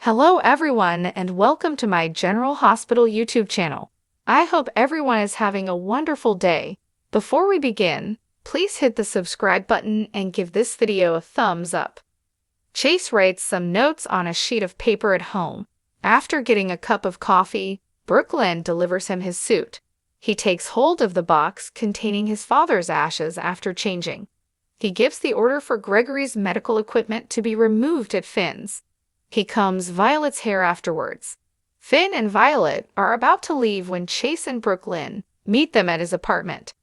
Hello everyone and welcome to my General Hospital YouTube channel. I hope everyone is having a wonderful day. Before we begin, please hit the subscribe button and give this video a thumbs up. Chase writes some notes on a sheet of paper at home. After getting a cup of coffee, Brooklyn delivers him his suit. He takes hold of the box containing his father's ashes after changing. He gives the order for Gregory's medical equipment to be removed at Finn's. He combs Violet's hair afterwards. Finn and Violet are about to leave when Chase and Brooklyn meet them at his apartment.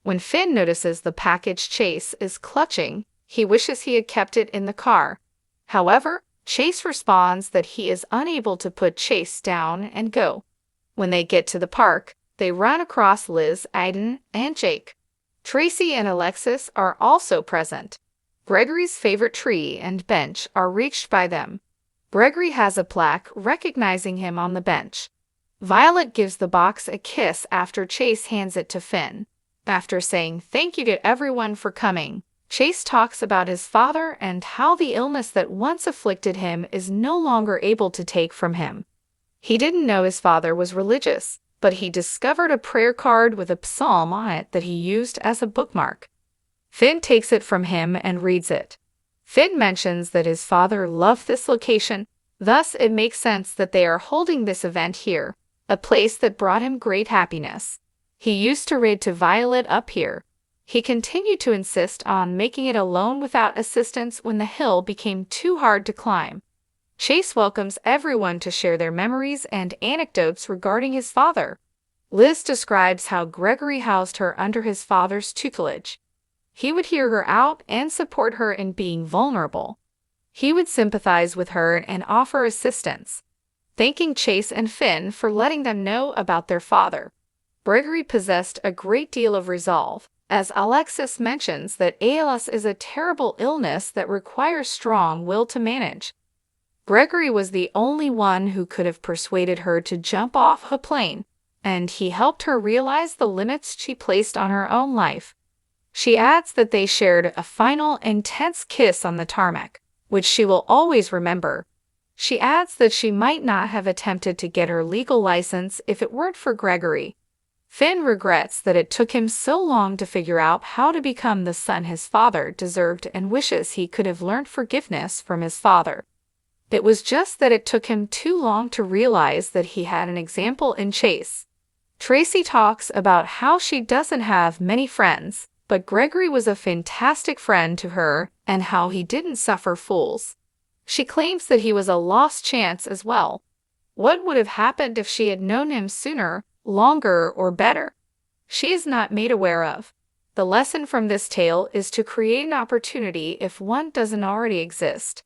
When Finn notices the package Chase is clutching, he wishes he had kept it in the car. However, Chase responds that he is unable to put Chase down and go. When they get to the park, they run across Liz, Aiden, and Jake. Tracy and Alexis are also present. Gregory's favorite tree and bench are reached by them. Gregory has a plaque recognizing him on the bench. Violet gives the box a kiss after Chase hands it to Finn. After saying thank you to everyone for coming, Chase talks about his father and how the illness that once afflicted him is no longer able to take from him. He didn't know his father was religious, but he discovered a prayer card with a psalm on it that he used as a bookmark. Finn takes it from him and reads it. Finn mentions that his father loved this location, thus it makes sense that they are holding this event here, a place that brought him great happiness. He used to read to Violet up here. He continued to insist on making it alone without assistance when the hill became too hard to climb. Chase welcomes everyone to share their memories and anecdotes regarding his father. Liz describes how Gregory housed her under his father's tutelage. He would hear her out and support her in being vulnerable. He would sympathize with her and offer assistance, thanking Chase and Finn for letting them know about their father. Gregory possessed a great deal of resolve, as Alexis mentions that ALS is a terrible illness that requires strong will to manage. Gregory was the only one who could have persuaded her to jump off a plane, and he helped her realize the limits she placed on her own life. She adds that they shared a final intense kiss on the tarmac, which she will always remember. She adds that she might not have attempted to get her legal license if it weren't for Gregory. Finn regrets that it took him so long to figure out how to become the son his father deserved and wishes he could have learned forgiveness from his father. It was just that it took him too long to realize that he had an example in Chase. Tracy talks about how she doesn't have many friends, but Gregory was a fantastic friend to her and how he didn't suffer fools. She claims that he was a lost chance as well. What would have happened if she had known him sooner, longer, or better? She is not made aware of. The lesson from this tale is to create an opportunity if one doesn't already exist.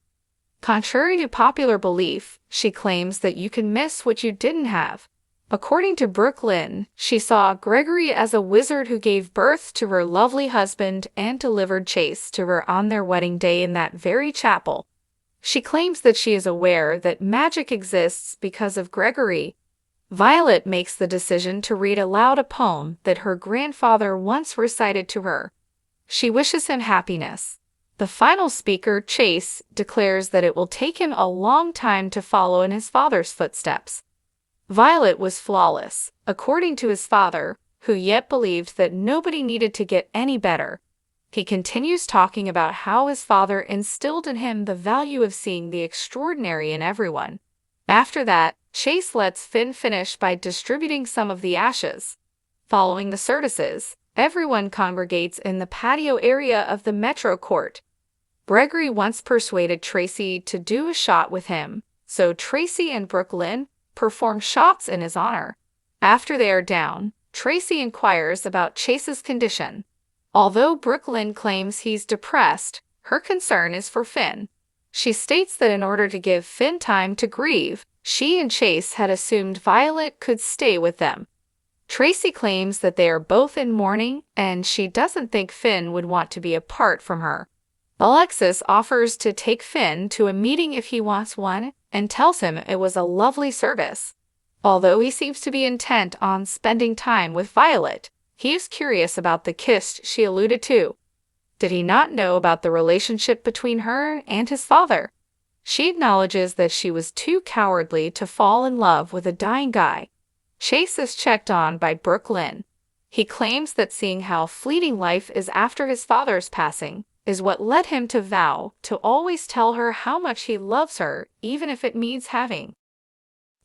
Contrary to popular belief, she claims that you can miss what you didn't have. According to Brooklyn, she saw Gregory as a wizard who gave birth to her lovely husband and delivered Chase to her on their wedding day in that very chapel. She claims that she is aware that magic exists because of Gregory. Violet makes the decision to read aloud a poem that her grandfather once recited to her. She wishes him happiness. The final speaker, Chase, declares that it will take him a long time to follow in his father's footsteps. Violet was flawless, according to his father, who yet believed that nobody needed to get any better. He continues talking about how his father instilled in him the value of seeing the extraordinary in everyone. After that, Chase lets Finn finish by distributing some of the ashes. Following the services, everyone congregates in the patio area of the Metro Court. Gregory once persuaded Tracy to do a shot with him, so Tracy and Brooklyn perform shots in his honor. After they are down, Tracy inquires about Chase's condition. Although Brooklyn claims he's depressed, her concern is for Finn. She states that in order to give Finn time to grieve, she and Chase had assumed Violet could stay with them. Tracy claims that they are both in mourning and she doesn't think Finn would want to be apart from her. Alexis offers to take Finn to a meeting if he wants one and tells him it was a lovely service. Although he seems to be intent on spending time with Violet, he is curious about the kiss she alluded to. Did he not know about the relationship between her and his father? She acknowledges that she was too cowardly to fall in love with a dying guy. Chase is checked on by Brooklyn. He claims that seeing how fleeting life is after his father's passing is what led him to vow to always tell her how much he loves her, even if it means having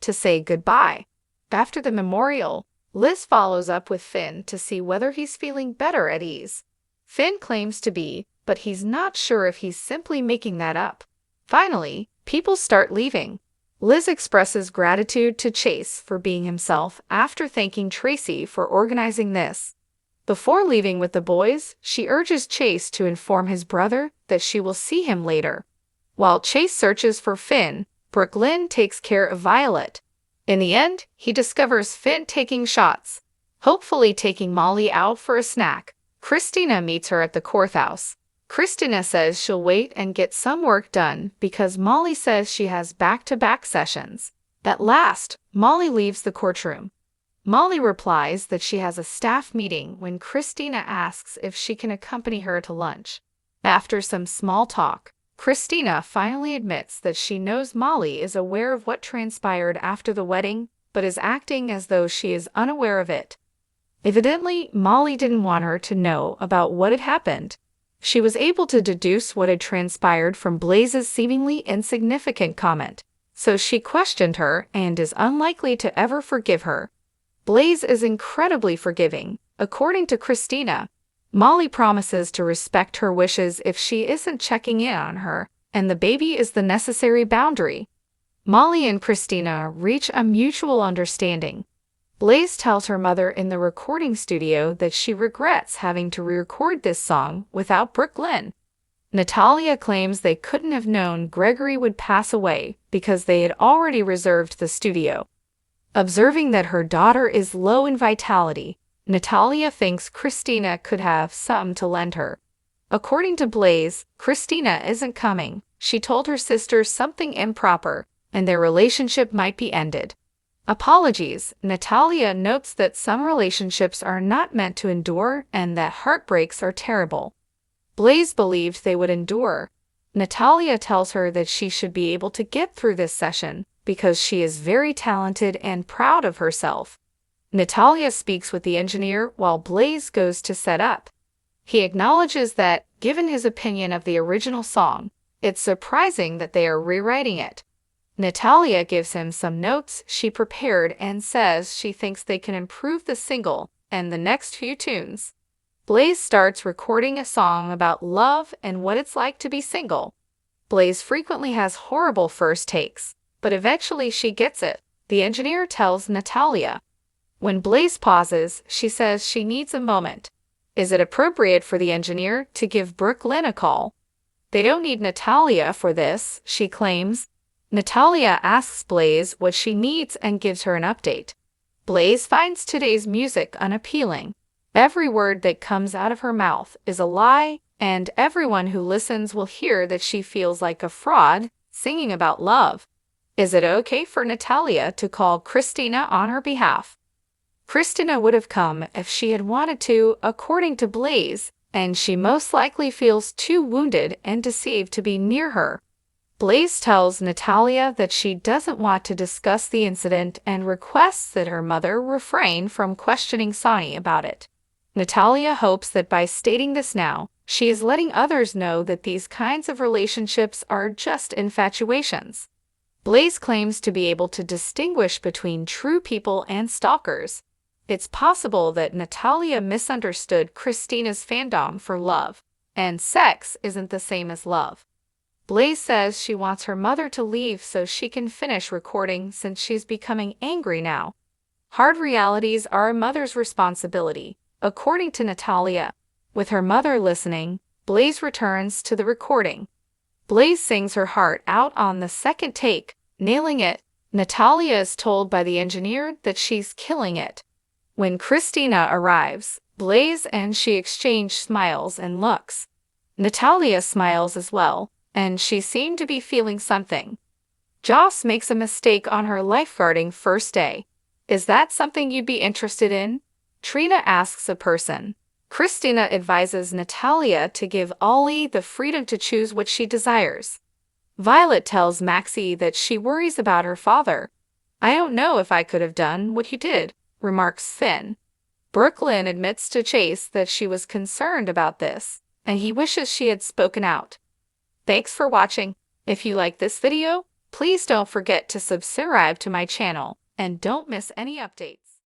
to say goodbye. After the memorial, Liz follows up with Finn to see whether he's feeling better at ease. Finn claims to be, but he's not sure if he's simply making that up. Finally, people start leaving. Liz expresses gratitude to Chase for being himself after thanking Tracy for organizing this. Before leaving with the boys, she urges Chase to inform his brother that she will see him later. While Chase searches for Finn, Brooklyn takes care of Violet. In the end, he discovers Finn taking shots, hopefully taking Molly out for a snack. Christina meets her at the courthouse. Christina says she'll wait and get some work done because Molly says she has back-to-back sessions. At last, Molly leaves the courtroom. Molly replies that she has a staff meeting when Christina asks if she can accompany her to lunch. After some small talk, Christina finally admits that she knows Molly is aware of what transpired after the wedding, but is acting as though she is unaware of it. Evidently, Molly didn't want her to know about what had happened. She was able to deduce what had transpired from Blaze's seemingly insignificant comment, so she questioned her and is unlikely to ever forgive her. Blaze is incredibly forgiving, according to Christina. Molly promises to respect her wishes if she isn't checking in on her, and the baby is the necessary boundary. Molly and Christina reach a mutual understanding. Blaze tells her mother in the recording studio that she regrets having to re-record this song without Brooklyn. Natalia claims they couldn't have known Gregory would pass away because they had already reserved the studio. Observing that her daughter is low in vitality, Natalia thinks Christina could have some to lend her. According to Blaze, Christina isn't coming. She told her sister something improper, and their relationship might be ended. Apologies. Natalia notes that some relationships are not meant to endure and that heartbreaks are terrible. Blaze believed they would endure. Natalia tells her that she should be able to get through this session because she is very talented and proud of herself. Natalia speaks with the engineer while Blaze goes to set up. He acknowledges that, given his opinion of the original song, it's surprising that they are rewriting it. Natalia gives him some notes she prepared and says she thinks they can improve the single and the next few tunes. Blaze starts recording a song about love and what it's like to be single. Blaze frequently has horrible first takes, but eventually she gets it, the engineer tells Natalia. When Blaze pauses, she says she needs a moment. Is it appropriate for the engineer to give Brooklyn a call? They don't need Natalia for this, she claims. Natalia asks Blaze what she needs and gives her an update. Blaze finds today's music unappealing. Every word that comes out of her mouth is a lie, and everyone who listens will hear that she feels like a fraud, singing about love. Is it okay for Natalia to call Christina on her behalf? Christina would have come if she had wanted to, according to Blaze, and she most likely feels too wounded and deceived to be near her. Blaze tells Natalia that she doesn't want to discuss the incident and requests that her mother refrain from questioning Sonny about it. Natalia hopes that by stating this now, she is letting others know that these kinds of relationships are just infatuations. Blaze claims to be able to distinguish between true people and stalkers. It's possible that Natalia misunderstood Christina's fandom for love, and sex isn't the same as love. Blaze says she wants her mother to leave so she can finish recording since she's becoming angry now. Hard realities are a mother's responsibility, according to Natalia. With her mother listening, Blaze returns to the recording. Blaze sings her heart out on the second take, nailing it. Natalia is told by the engineer that she's killing it. When Christina arrives, Blaze and she exchange smiles and looks. Natalia smiles as well, and she seemed to be feeling something. Joss makes a mistake on her lifeguarding first day. Is that something you'd be interested in? Trina asks a person. Christina advises Natalia to give Ollie the freedom to choose what she desires. Violet tells Maxie that she worries about her father. I don't know if I could have done what you did, remarks Finn. Brooklyn admits to Chase that she was concerned about this, and he wishes she had spoken out. Thanks for watching. If you like this video, please don't forget to subscribe to my channel and don't miss any updates.